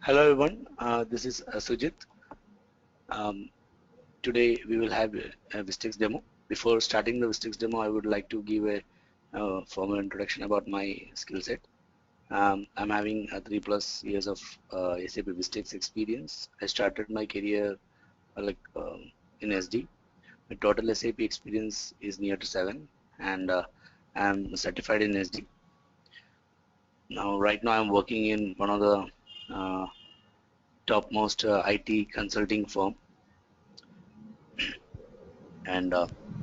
Hello everyone, this is Sujit. Um, Today we will have a Vistix demo. Before starting the Vistix demo, I would like to give a formal introduction about my skill set. I'm having 3+ years of SAP Vistix experience. I started my career in SD. My total SAP experience is near to 7, and I'm certified in SD. Right now, I'm working in one of the topmost IT consulting firm. And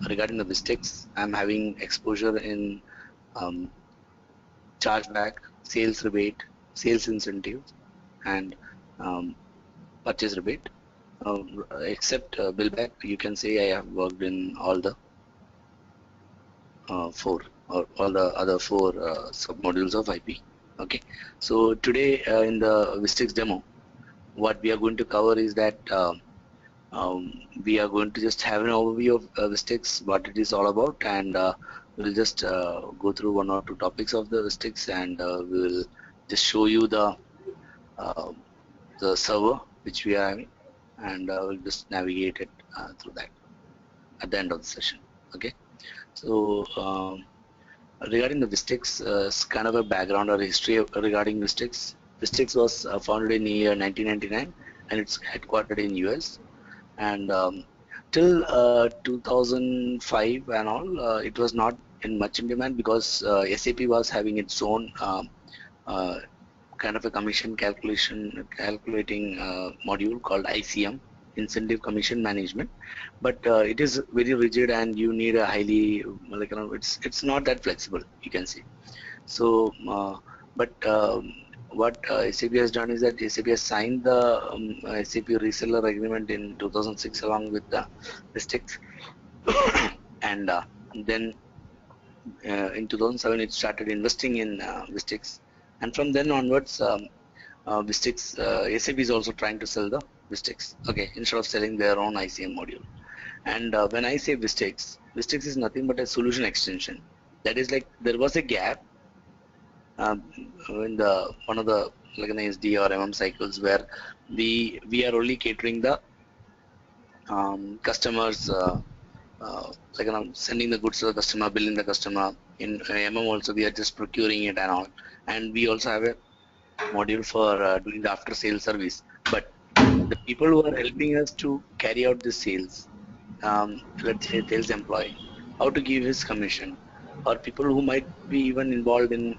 regarding the Vistix, I'm having exposure in um, chargeback, sales rebate, sales incentives, and um, purchase rebate. Except billback, you can say I have worked in all the four or all the other four submodules of IP. Okay, so today in the Vistix demo, what we are going to cover is that we are going to just have an overview of Vistix, what it is all about, and we'll just go through one or two topics of the Vistix, and we will just show you uh, the server which we are having, and we'll just navigate it through that at the end of the session. Okay, so regarding the Vistix, kind of a background or history regarding Vistix. Vistix was founded in the year 1999, and it's headquartered in US. And till 2005 and all, it was not in much in demand because SAP was having its own uh, kind of a commission calculating module called ICM, Incentive Commission Management. But it is very rigid, and you need a highly it's not that flexible, you can see. So, but what SAP has done is that SAP has signed the SAP reseller agreement in 2006 along with the Vistix, and then in 2007 it started investing in Vistix, and from then onwards, Vistix SAP is also trying to sell the Vistix. Okay, instead of selling their own ICM module. And when I say Vistix, Vistix is nothing but a solution extension. That is like there was a gap um, in the one of the like an SD or MM cycles where we are only catering the customers sending the goods to the customer, billing the customer. In MM also we are just procuring it and all, and we also have a module for doing the after sales service. But the people who are helping us to carry out the sales, let's say sales employee, how to give his commission, or people who might be even involved in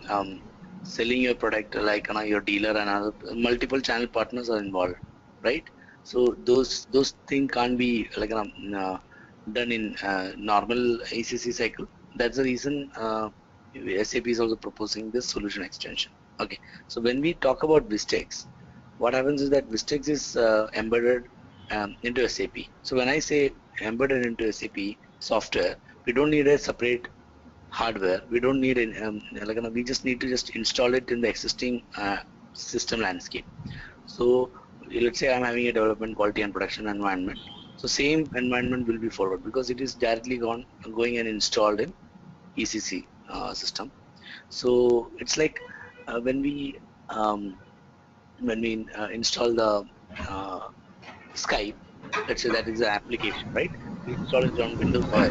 selling your product, like your dealer and other multiple channel partners are involved, right? So those things can't be done in normal ACC cycle. That's the reason SAP is also proposing this solution extension. Okay, so when we talk about Vistix, what happens is that Vistix is embedded into SAP. So when I say embedded into SAP software, we don't need a separate hardware. We don't need we just need to just install it in the existing system landscape. So let's say I'm having a development, quality and production environment. So same environment will be followed because it is directly going and installed in ECC system. So it's like uh, when we um, install the uh, Skype, let's say that is the application, right? We install it on Windows OS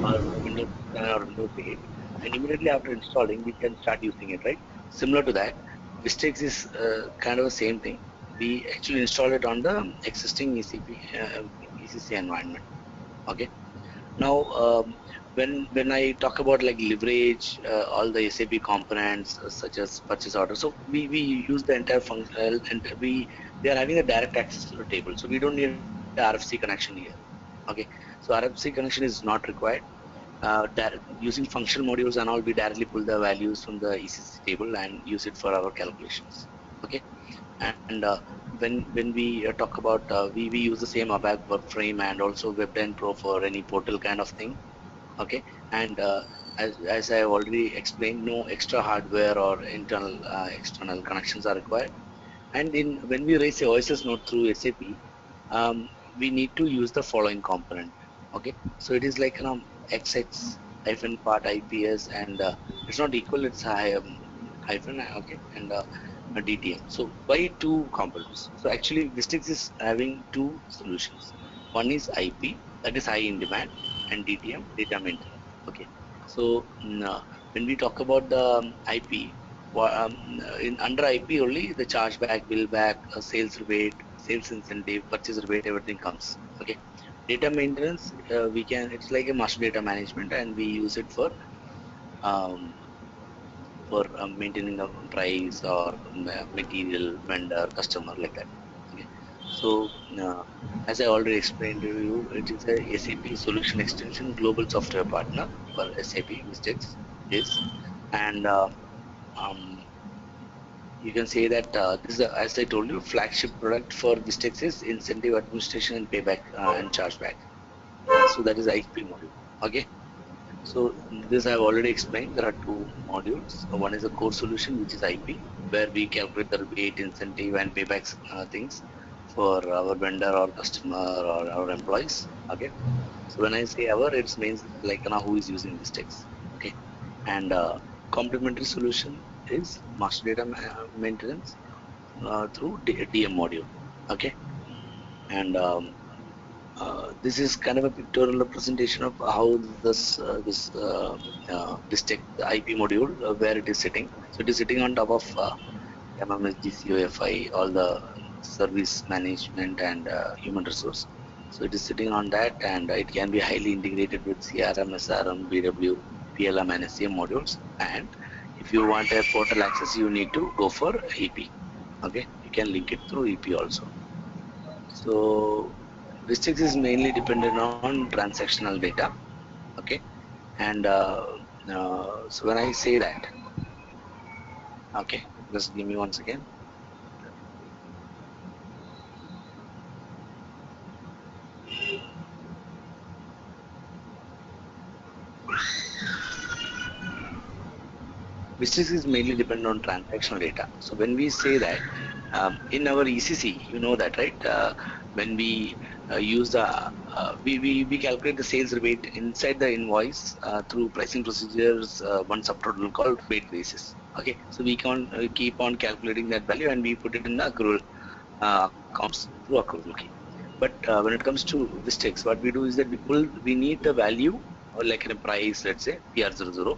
or Windows 7 or Windows 8, and immediately after installing, we can start using it, right? Similar to that, Vistix is kind of the same thing. We actually install it on the existing ECC environment. Okay. Now, when I talk about like leverage all the SAP components such as purchase order, so we use the entire function, and they are having a direct access to the table, so we don't need a RFC connection here. Okay, so RFC connection is not required. Using functional modules and all, we directly pull the values from the ECC table and use it for our calculations. Okay, and when we talk about we use the same ABAP workframe and also Webden Pro for any portal kind of thing. Okay, and as I have already explained, no extra hardware or external connections are required. And in when we raise a OSS node through SAP, we need to use the following component. Okay, so it is like XX hyphen part IPS, and it's not equal, it's hyphen. Okay, and DTM. So why two components? So actually Vistix is having two solutions. One is IP, that is high in demand, and DTM, data maintenance. Okay. So when we talk about the IP, in under IP only the chargeback, bill back, sales rebate, sales incentive, purchase rebate, everything comes. Okay. Data maintenance, it's like a master data management, and we use it um, for maintaining the price or material, vendor, customer, like that. Okay. So as I already explained to you, it is a SAP solution extension global software partner for SAP Vistix is, and um, you can say that this is as I told you, flagship product for Vistix is incentive administration and payback and chargeback. So that is IP module. Okay. So this I have already explained. There are two modules. One is a core solution, which is IP, where we calculate the rebate, incentive, and paybacks things for our vendor or customer or our employees. Okay. So when I say our, it means like who is using this text. Okay. And complementary solution is master data maintenance through DM module. Okay. And this is kind of a pictorial representation of how this tech IP module where it is sitting. So it is sitting on top of MMSG, COFI, all the service management and human resource. So it is sitting on that, and it can be highly integrated with CRM, SRM, BW, PLM, and SCM modules. And if you want a portal access, you need to go for EP. Okay, you can link it through EP also. So Vistix is mainly dependent on transactional data. Okay, and so when I say that, okay, just give me once again. Vistix is mainly dependent on transactional data. So when we say that in our ECC, you know that, right? When we use the we calculate the sales rebate inside the invoice through pricing procedures, one subtotal called rebate basis. Okay, so we can keep on calculating that value and we put it in the accrual accounts through accrual key. But when it comes to Vistix, what we do is that we need the value or like in a price, let's say PR00,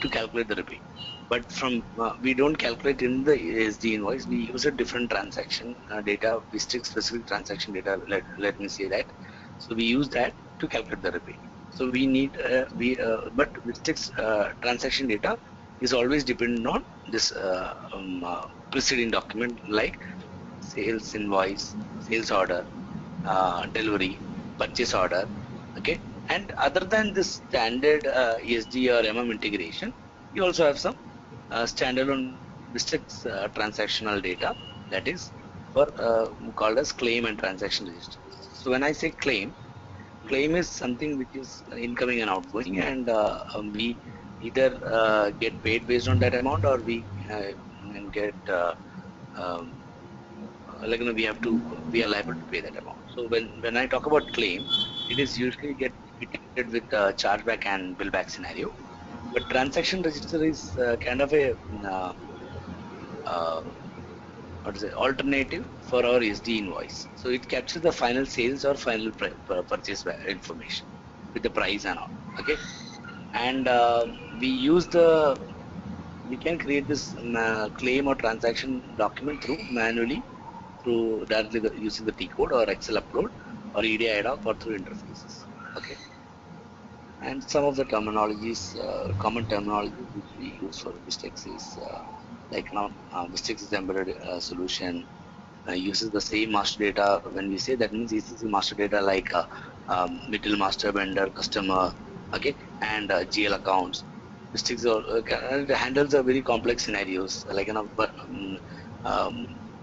to calculate the rebate. But from we don't calculate in the SD invoice. We use a different transaction data, Vistix specific transaction data. Let me say that. So we use that to calculate the rebate. So we need but Vistix transaction data is always dependent on this preceding document like sales invoice, sales order, delivery, purchase order. Okay, and other than this standard ESD or integration, you also have some standalone Vistix transactional data, that is for called as claim and transaction register. So when I say claim is something which is incoming and outgoing, and we either get paid based on that amount, or we get um, we are liable to pay that amount. So when I talk about claim, it is usually get treated with chargeback and billback scenario. But transaction register is kind of a uh, what is it, alternative for our SD invoice. So it captures the final sales or final purchase information with the price and all. Okay, and we can create this claim or transaction document through directly using the T code or Excel upload or EDI ad hoc or through interfaces. Okay. And some of the terminologies, common terminology which we use for Vistix is like now Vistix is embedded solution uses the same master data. When we say that means this is master data like middle master, vendor, customer, okay, and GL accounts. Vistix handles a very complex scenarios like but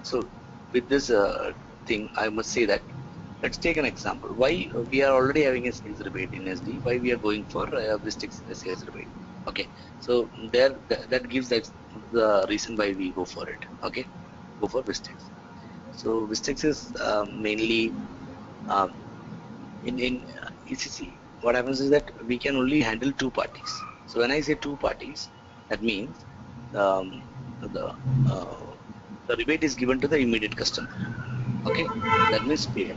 so with this thing, I must say that let's take an example. Why we are already having a sales rebate in SD? Why we are going for Vistix sales rebate? Okay, so that gives us the reason why we go for it. Okay, go for Vistix. So Vistix is mainly um, in ECC. What happens is that we can only handle two parties. So when I say two parties, that means the the rebate is given to the immediate customer. Okay, that means fair.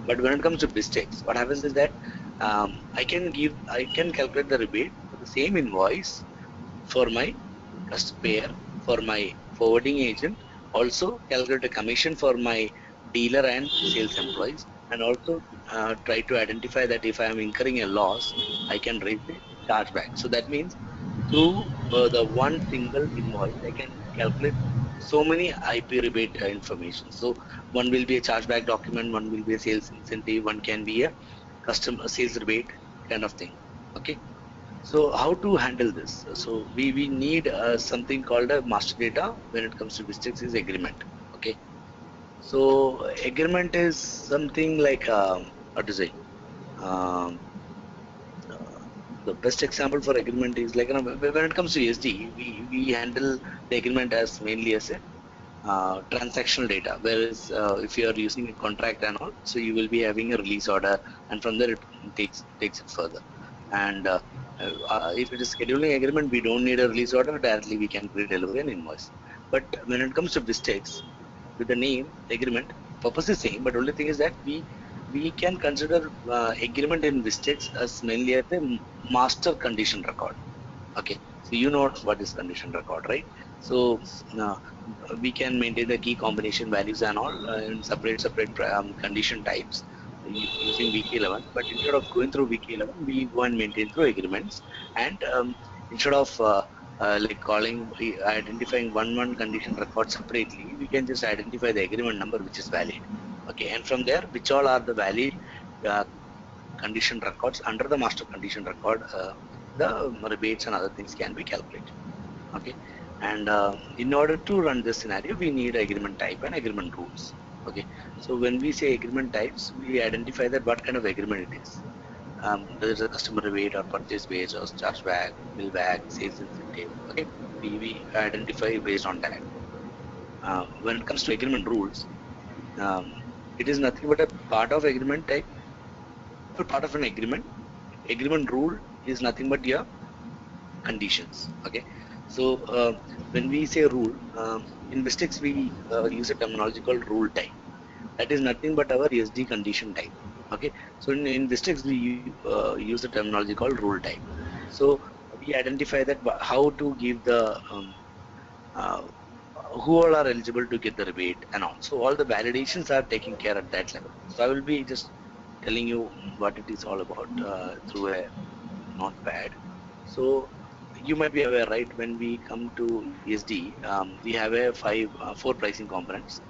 But when it comes to BizTex, what happens is that I can calculate the rebate for the same invoice for my payer, for my forwarding agent, also calculate a commission for my dealer and sales employees, and also try to identify that if I am incurring a loss, I can raise a chargeback. So that means through the one single invoice, I can calculate so many IP rebate information. So one will be a chargeback document, one will be a sales incentive, one can be a customer sales rebate kind of thing. Okay. So how to handle this? So we need something called a master data when it comes to BizTex is agreement. Okay. So agreement is something like how to say. Um, the best example for agreement is like, when it comes to SD, we handle the agreement as mainly as a transactional data. Whereas if you are using a contract and all, so you will be having a release order, and from there it takes it further. And if it is scheduling agreement, we don't need a release order. Directly we can pre-deliver an invoice. But when it comes to BizTex, with the name agreement, purpose is same, but only thing is that we can consider agreement in BizTex as mainly as a master condition record. Okay, so you know what is condition record, right? So uh, we can maintain the key combination values and all in separate condition types using VK11. But instead of going through VK11, we go and maintain through agreements. And instead of like identifying one condition record separately, we can just identify the agreement number which is valid. Okay, and from there, which all are the valid uh, condition records under the master condition record, the rebates and other things can be calculated. Okay, and in order to run this scenario, we need agreement type and agreement rules. Okay, so when we say agreement types, we identify that what kind of agreement it is. Whether it's a customer rebate or purchase base or chargeback, billback, sales incentive. Okay, we identify based on that. When it comes to agreement rules, um, it is nothing but a part of agreement type, a part of an agreement. Agreement rule is nothing but your conditions. Okay, so when we say rule, in BizTex we use a terminology called rule type. That is nothing but our SD condition type. Okay, so in BizTex we use a terminology called rule type. So we identify that how to give the uh, who all are eligible to get the rebate and all. So all the validations are taken care at that level. So I will be just telling you what it is all about through a notepad. So you might be aware, right? When we come to ESD, we have a four pricing components.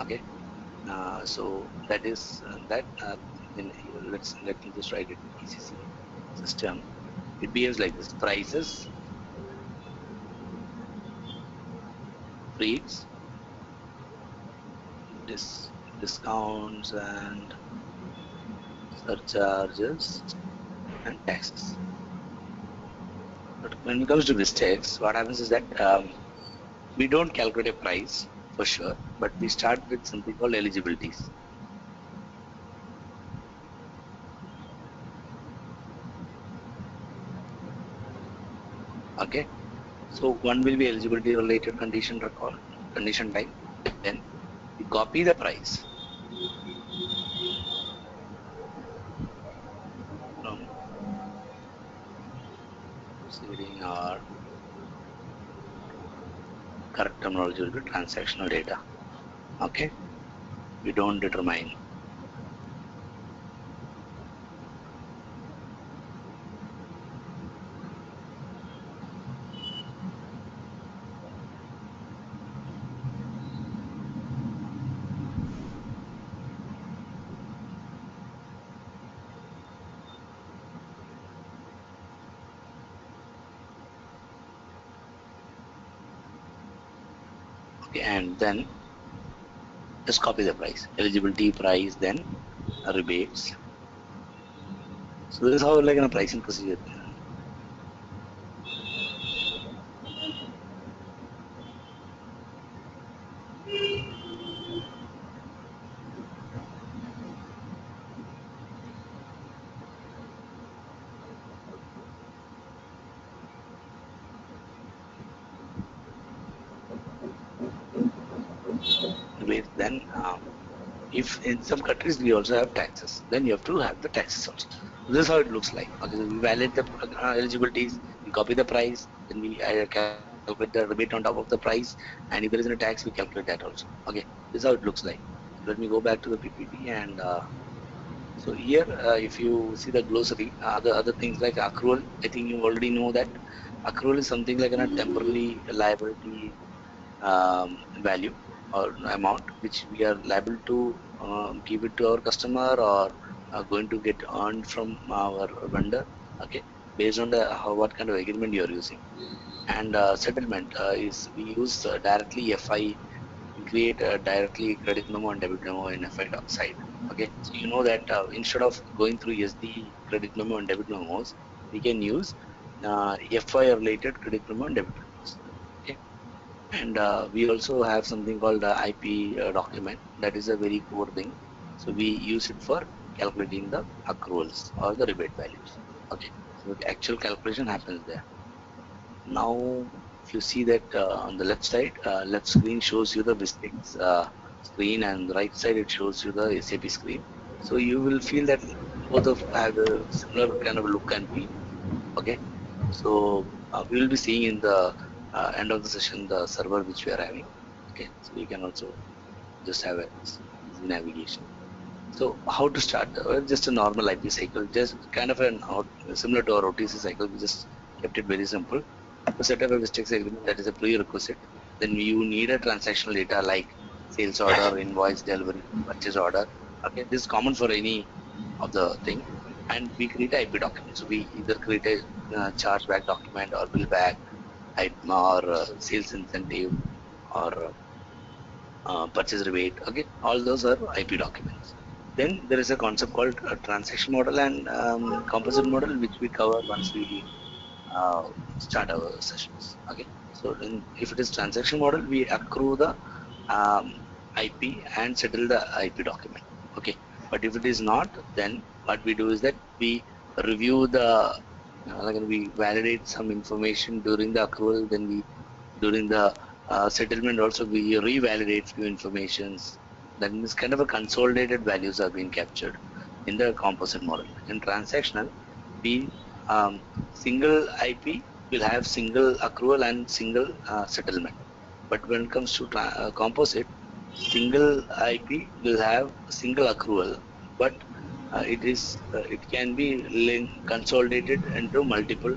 Okay, so that is that. Then let me just write it. ECC system. It behaves like this: prices, rates, discounts, and surcharges and taxes. But when it comes to this tax, what happens is that we don't calculate a price for sure, but we start with something called eligibilities. Okay, so one will be eligibility related condition record, condition type. Then we copy the price from proceeding or correct terminology will be transactional data. Okay, we don't determine. Okay, and then just copy the price, eligibility price, then rebates. So this is how like in a pricing procedure. base, then if in some countries we also have taxes, then you have to have the taxes also. This is how it looks like. Okay, so we validate the eligibilities, we copy the price, then we calculate the rebate on top of the price, and if there is any tax, we calculate that also. Okay, this is how it looks like. So let me go back to the PPT, and so here, if you see the glossary, the other things like accrual, I think you already know that accrual is something like a temporary liability value or amount which we are liable to give it to our customer or going to get earned from our vendor, okay, based on the what kind of agreement you are using. And settlement is we use directly FI, we create directly credit memo and debit memo in FI side. Okay, so you know that instead of going through SD credit memo and debit memos, we can use FI related credit memo and debit memos. Okay, and we also have something called the IP document. That is a very core thing. So we use it for calculating the accruals or the rebate values. Okay, so the actual calculation happens there. Now, if you see that on the left side, left screen shows you the Vistix screen, and right side it shows you the SAP screen. So you will feel that both of have a similar kind of look and feel. Okay, so we will be seeing in the end of the session the server which we are having. Okay, so you can also just have a easy navigation. So how to start? Just a normal IP cycle, just kind of an similar to our OTC cycle. We just kept it very simple. To set up a Vistix agreement, that is a prerequisite. Then you need a transactional data like sales order, invoice, delivery, purchase order. Okay, this is common for any of the thing. And we create a IP document. So we either create a chargeback document or bill back, or sales incentive, or purchase rebate. Okay, all those are IP documents. Then there is a concept called a transaction model and composite model, which we cover once we start our sessions. Okay, so if it is transaction model, we accrue the IP and settle the IP document. Okay, but if it is not, then what we do is that we review the we validate some information during the accrual, then we during the settlement also we revalidate few informations. Then this kind of a consolidated values are being captured in the composite model. In transactional, we single IP will have single accrual and single settlement. But when it comes to composite, single IP will have single accrual, but it can be consolidated into multiple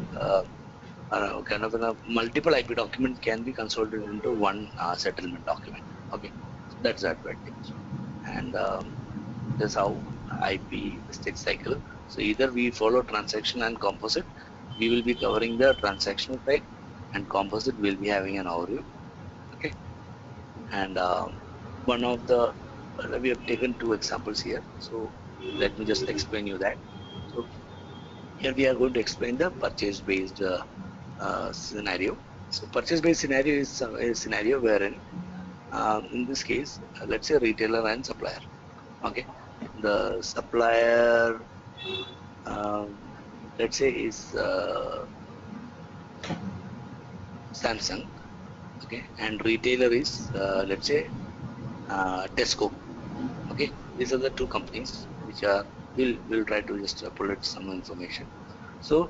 kind of a multiple IP document can be consolidated into one settlement document. Okay, so that's the advantage, and that's how IP state cycle. So either we follow transaction and composite, we will be covering the transactional side, and composite will be having an overview. Okay, and one of the we have taken two examples here. So let me just explain you that. So here we are going to explain the purchase based scenario. So purchase based scenario is a scenario wherein in this case let's say retailer and supplier. Okay, the supplier let's say is Samsung. Okay, and retailer is let's say Tesco. Okay, these are the two companies which are we'll try to just pull it some information. So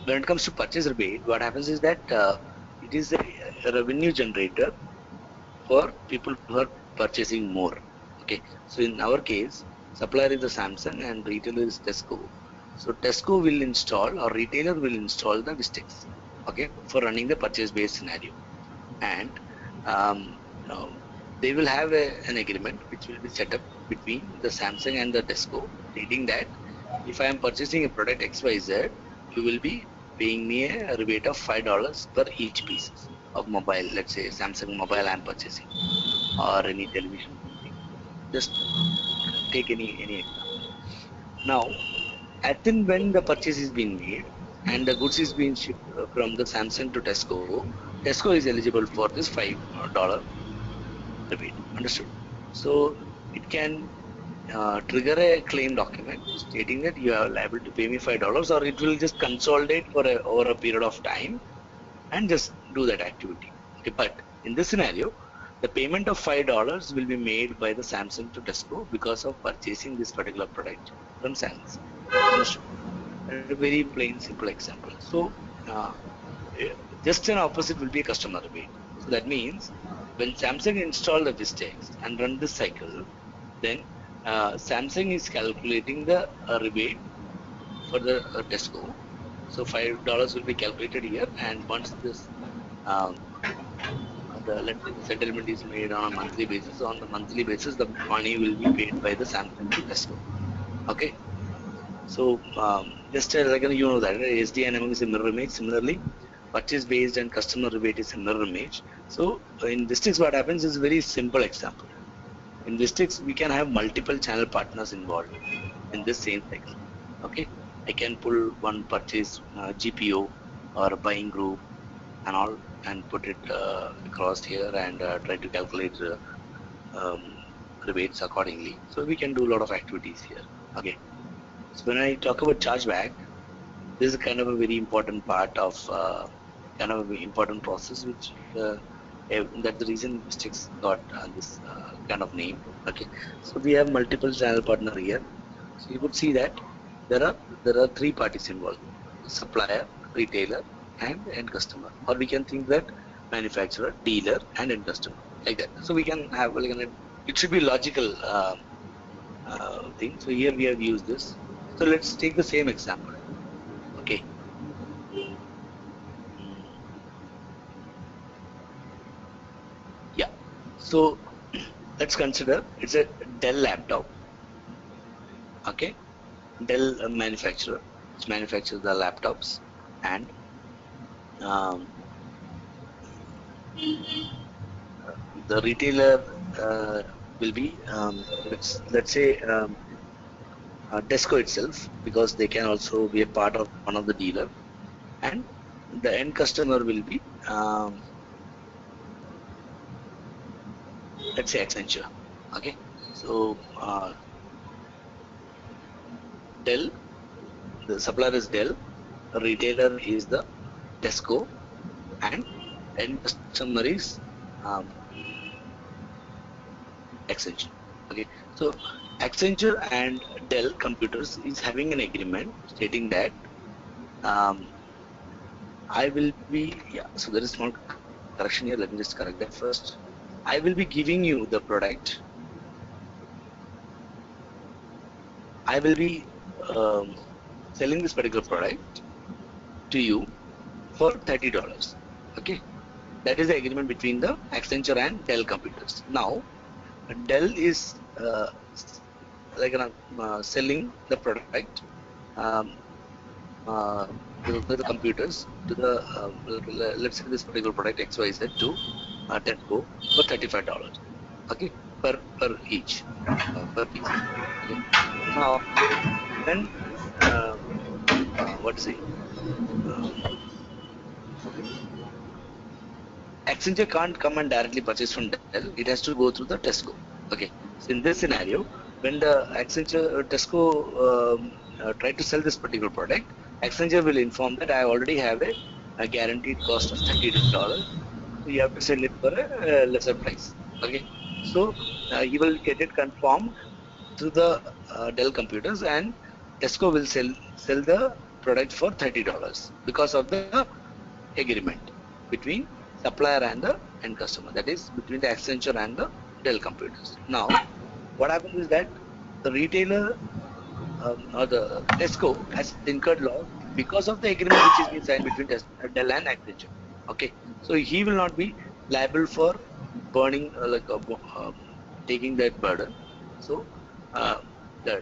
when it comes to purchase rebate, what happens is that it is a revenue generator for people who are purchasing more. Okay, so in our case, supplier is the Samsung and retailer is Tesco. So Tesco will install or retailer will install the Vistix, okay, for running the purchase based scenario, and they will have an agreement which will be set up between the Samsung and the Tesco, stating that if I am purchasing a product XYZ, you will be paying me a rebate of $5 per each piece of mobile. Let's say Samsung mobile I am purchasing, or any television. Just take any example. Now, as in when the purchase is being made and the goods is being shipped from the Samsung to Tesco, Tesco is eligible for this $5 rebate. Understood? So it can trigger a claim document stating that you are liable to pay me $5, or it will just consolidate for over a period of time and just do that activity. Okay, but in this scenario, the payment of $5 will be made by the Samsung to Tesco because of purchasing this particular product from Samsung. Understood? A very plain, simple example. So, uh, just an opposite will be a customer rebate. So that means when Samsung install the Vistix and run this cycle, then Samsung is calculating the rebate for the Tesco. So $5 will be calculated here, and once this um, let's say the settlement is made on a monthly basis, on the monthly basis the money will be paid by the Samsung to Tesco. Okay. So just like you know that SD and MM is a mirror image. Similarly, purchase based and customer rebate is a mirror image. So in Vistix, what happens is very simple example. In Vistix, we can have multiple channel partners involved in this same cycle. Okay, I can pull one purchase GPO or a buying group and all, and put it across here and try to calculate um, rebates accordingly. So we can do a lot of activities here. Okay. So when I talk about chargeback, this is kind of a very important part of kind of an important process, which that's the reason Vistix got this kind of name. Okay, so we have multiple channel partner here. So you could see that there are three parties involved: supplier, retailer, and end customer. Or we can think that manufacturer, dealer, and end customer, like that. So we can have it should be logical thing. So here we have used this. So let's take the same example. Okay. Yeah. So let's consider it's a Dell laptop. Okay. Dell manufacturer, which manufactures the laptops, and um, the retailer will be let's say Tesco itself, because they can also be a part of one of the dealer, and the end customer will be let's say Accenture. Okay, so Dell, the supplier is Dell, retailer is the Tesco, and end customer is Accenture. Okay, so Accenture and Dell Computers is having an agreement stating that I will be, yeah, so there is small correction here. Let me just correct that first. I will be giving you the product. I will be selling this particular product to you for $30. Okay, that is the agreement between the Accenture and Dell Computers. Now, Dell is selling the product to the computers, to the let's say this particular product XYZ to Tesco for $35. Okay, per each per piece. Okay. Now, when what to say? Accenture can't come and directly purchase from Dell. It has to go through the Tesco. Okay. So in this scenario, when the Accenture Tesco try to sell this particular product, Accenture will inform that I already have a guaranteed cost of $30. So you have to sell it for a lesser price. Okay. So you will get it confirmed through the Dell computers, and Tesco will sell the product for $30 because of the agreement between supplier and the end customer, that is between the Accenture and the Dell computers. Now, what happens is that the retailer or the Tesco has incurred loss because of the agreement which is being signed between Dell and Accenture. Okay, so he will not be liable for burning taking that burden. So the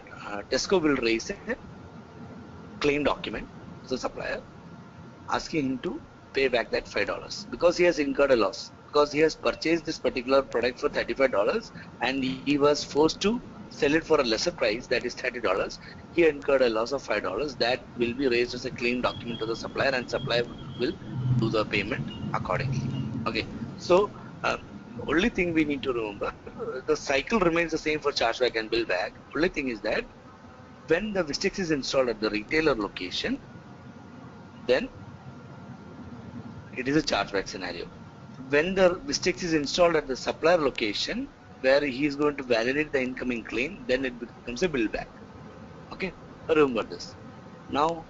Tesco will raise a claim document to the supplier asking him to pay back that $5 because he has incurred a loss, because he has purchased this particular product for $35 and he was forced to sell it for a lesser price, that is $30. He incurred a loss of $5 that will be raised as a claim document to the supplier, and supplier will do the payment accordingly. Okay, so only thing we need to remember, the cycle remains the same for chargeback and bill back. Only thing is that when the Vistix is installed at the retailer location, then it is a chargeback scenario. when the Vistix is installed at the supplier location, where he is going to validate the incoming claim, then it becomes a bill back. Okay, remember this. Now,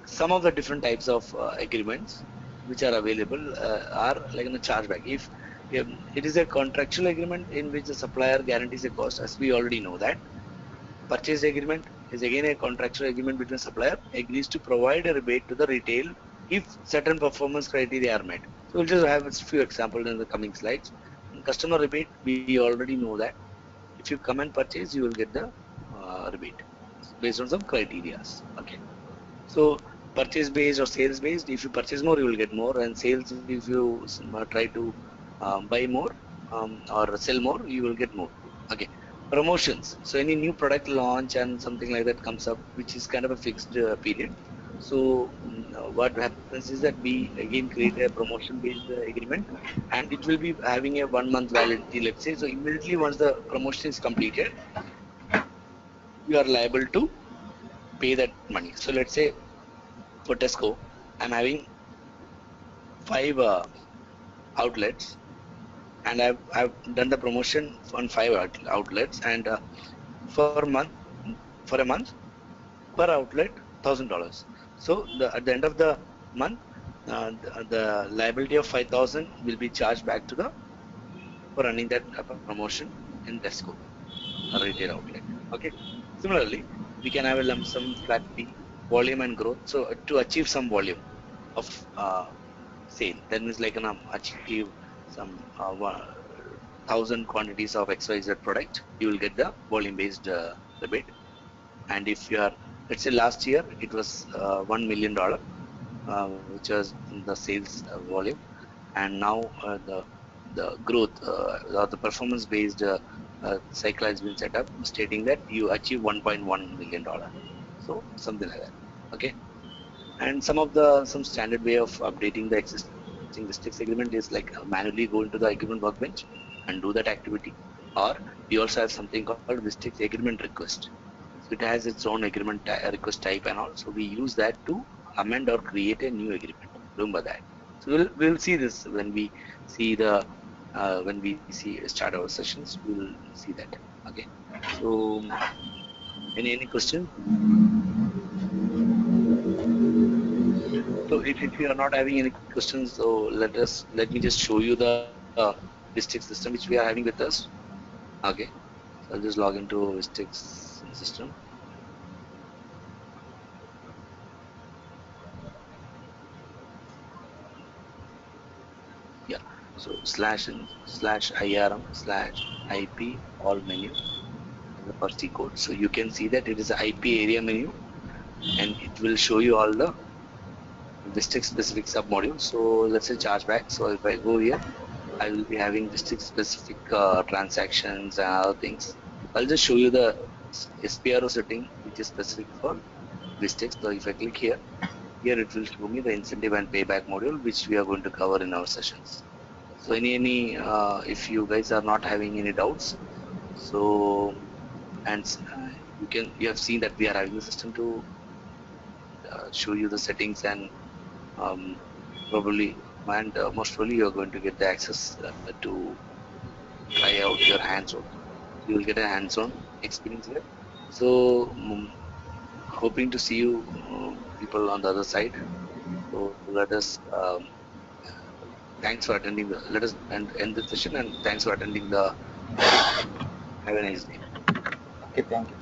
some of the different types of agreements which are available are like in a chargeback. If it is a contractual agreement in which the supplier guarantees a cost, as we already know that. Purchase agreement is again a contractual agreement between supplier agrees to provide a rebate to the retail if certain performance criteria are met. So we'll just have a few examples in the coming slides. In customer rebate, we already know that if you come and purchase, you will get the rebate based on some criteria. Okay. So purchase based or sales based, if you purchase more, you will get more, and sales, if you try to buy more or sell more, you will get more. Okay. Promotions. So any new product launch and something like that comes up, which is kind of a fixed period. So what happens is that we again create a promotion based agreement, and it will be having a 1 month validity, let's say. So immediately once the promotion is completed, you are liable to pay that money. So let's say for Tesco, I'm having 5 outlets, and I've done the promotion on 5 outlets, and for a month per outlet $1,000. So at the end of the month, the liability of 5,000 will be charged back to the for running that promotion in Tesco, a retail outlet. Okay. Similarly, we can have a lump sum flat fee, volume and growth. So to achieve some volume of sale, then it's like achieve some 1,000 quantities of XYZ product, you will get the volume based rebate. And if you are, let's say last year it was $1 million, which was the sales volume, and now the growth or the performance based cycle has been set up, stating that you achieve $1.1 million. So something like that. Okay. And some standard way of updating the existing Vistix agreement is like manually go into the agreement workbench and do that activity. Or we also have something called Vistix agreement request. So it has its own agreement request type and all. So we use that to amend or create a new agreement. Remember that. So we'll see this when we see the start our sessions. We'll see that. Okay. So any question? So if you are not having any questions, so let me just show you the Vistix system which we are having with us. Okay, so I'll just log into Vistix system. Yeah, so /IRM/IP all menu the Percy code. So you can see that it is a IP area menu, and it will show you all the Vistix specific submodules. So let's say chargeback. So if I go here, I will be having Vistix specific transactions and other things. I'll just show you the SPRO setting, which is specific for Vistix. So if I click here it will show me the incentive and payback module, which we are going to cover in our sessions. So any if you guys are not having any doubts, so and you have seen that we are having the system to show you the settings, and probably and most probably you are going to get the access to try out your hands-on. You will get a hands-on experience here. So hoping to see you people on the other side. So let us thanks for attending let us end the session, and thanks for attending the. Have a nice day. Okay, thank you.